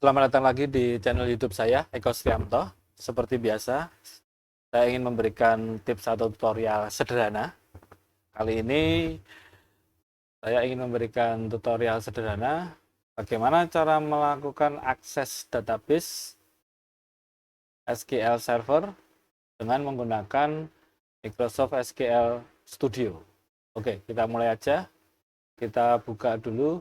Selamat datang lagi di channel YouTube saya, Eko Sriamto. Seperti biasa, saya ingin memberikan tips atau tutorial sederhana. Kali ini saya ingin memberikan tutorial sederhana bagaimana cara melakukan akses database SQL Server dengan menggunakan Microsoft SQL Studio. Oke, kita mulai aja. Kita buka dulu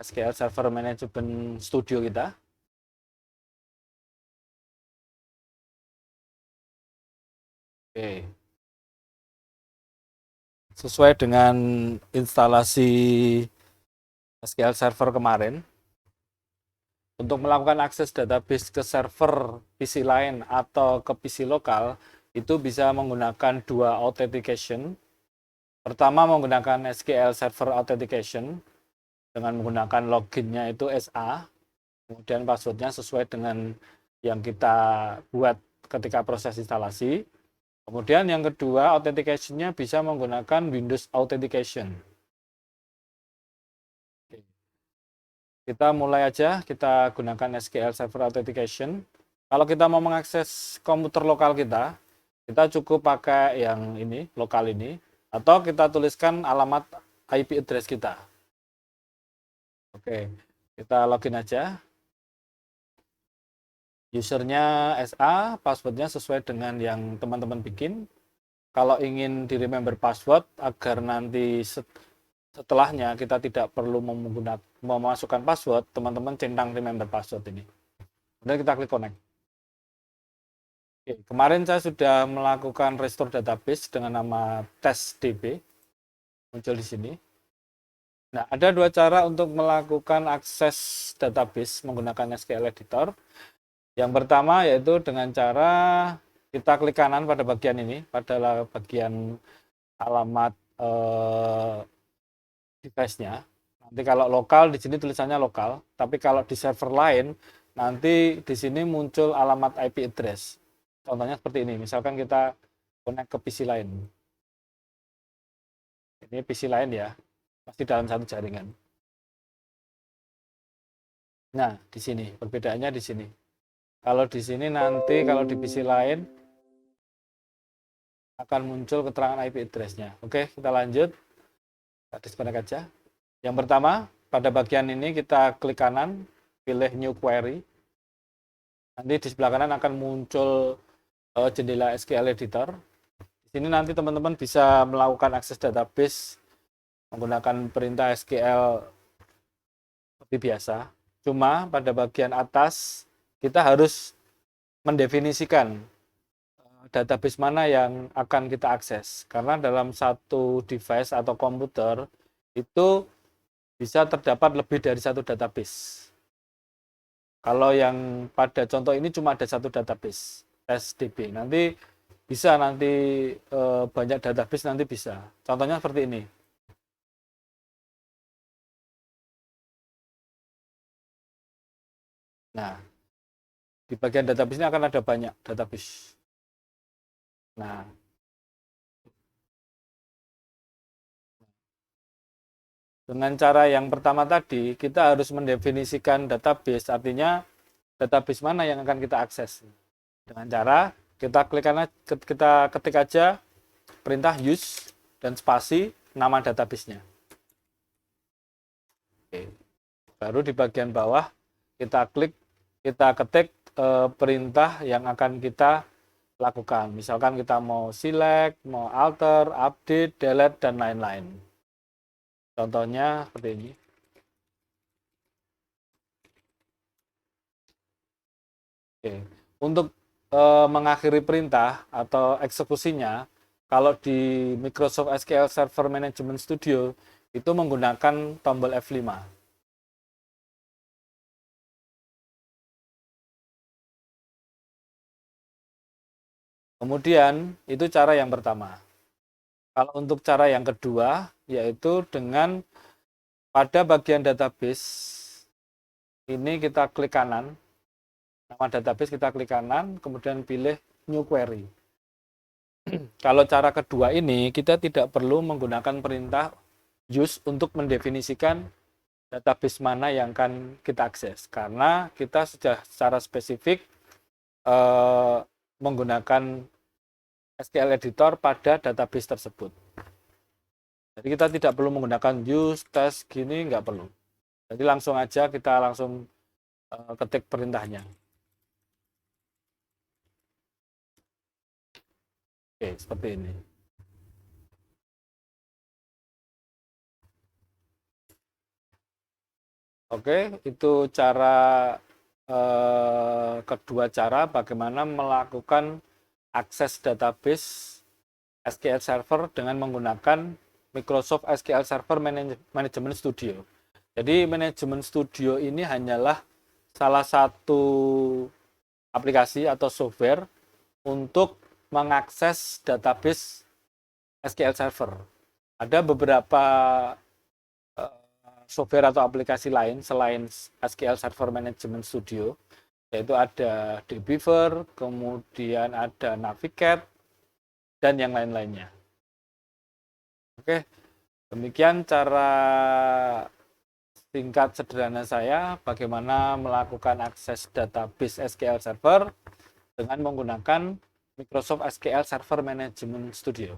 SQL Server Management Studio kita. Oke. Sesuai dengan instalasi SQL Server kemarin, untuk melakukan akses database ke server PC lain atau ke PC lokal, itu bisa menggunakan dua authentication. Pertama menggunakan SQL Server Authentication dengan menggunakan loginnya itu SA, kemudian passwordnya sesuai dengan yang kita buat ketika proses instalasi. Kemudian yang kedua, authentication-nya bisa menggunakan Windows Authentication. Kita mulai aja, kita gunakan SQL Server Authentication. Kalau kita mau mengakses komputer lokal kita cukup pakai yang ini, lokal ini, atau kita tuliskan alamat IP address kita. Oke, kita login aja. Usernya SA, passwordnya sesuai dengan yang teman-teman bikin. Kalau ingin di remember password agar nanti setelahnya kita tidak perlu memasukkan password, teman-teman centang remember password ini. Kemudian kita klik connect. Oke, kemarin saya sudah melakukan restore database dengan nama testdb, muncul di sini. Nah, ada dua cara untuk melakukan akses database menggunakan SQL Editor. Yang pertama yaitu dengan cara kita klik kanan pada bagian ini, pada bagian alamat device-nya. Nanti kalau lokal di sini tulisannya lokal, tapi kalau di server lain nanti di sini muncul alamat IP address. Contohnya seperti ini, misalkan kita connect ke PC lain. Ini PC lain ya, pasti dalam satu jaringan. Nah, di sini perbedaannya di sini. Kalau di sini nanti kalau di PC lain akan muncul keterangan IP address-nya. Oke, kita lanjut. Kita disconnect aja. Yang pertama, pada bagian ini kita klik kanan, pilih New Query. Nanti di sebelah kanan akan muncul jendela SQL Editor. Di sini nanti teman-teman bisa melakukan akses database menggunakan perintah SQL seperti biasa. Cuma pada bagian atas kita harus mendefinisikan database mana yang akan kita akses. Karena dalam satu device atau komputer itu bisa terdapat lebih dari satu database. Kalau yang pada contoh ini cuma ada satu database, testdb. Nanti bisa banyak database nanti bisa. Contohnya seperti ini. Nah, di bagian database ini akan ada banyak database. Nah, dengan cara yang pertama tadi, kita harus mendefinisikan database, artinya database mana yang akan kita akses. Dengan cara kita ketik aja perintah use dan spasi nama database-nya. Oke. Baru di bagian bawah kita ketik perintah yang akan kita lakukan. Misalkan kita mau select, mau alter, update, delete, dan lain-lain. Contohnya seperti ini. Oke. Untuk mengakhiri perintah atau eksekusinya, kalau di Microsoft SQL Server Management Studio itu menggunakan tombol F5. Kemudian itu cara yang pertama. Kalau untuk cara yang kedua, yaitu dengan pada bagian database ini kita klik kanan, nama database kita klik kanan, kemudian pilih New Query. Kalau cara kedua ini kita tidak perlu menggunakan perintah use untuk mendefinisikan database mana yang akan kita akses, karena kita sudah secara spesifik menggunakan SQL editor pada database tersebut. Jadi kita tidak perlu menggunakan use, test, gini, nggak perlu. Jadi langsung aja kita langsung ketik perintahnya. Oke, seperti ini. Oke, itu cara kedua cara bagaimana melakukan akses database SQL Server dengan menggunakan Microsoft SQL Server Management Studio. Jadi Management Studio ini hanyalah salah satu aplikasi atau software untuk mengakses database SQL Server. Ada beberapa software atau aplikasi lain selain SQL Server Management Studio, yaitu ada dbeaver, kemudian ada Navigate, dan yang lain-lainnya. Oke, demikian cara singkat sederhana saya bagaimana melakukan akses database SQL Server dengan menggunakan Microsoft SQL Server Management Studio.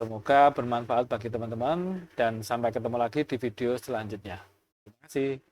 Semoga bermanfaat bagi teman-teman dan sampai ketemu lagi di video selanjutnya. Terima kasih.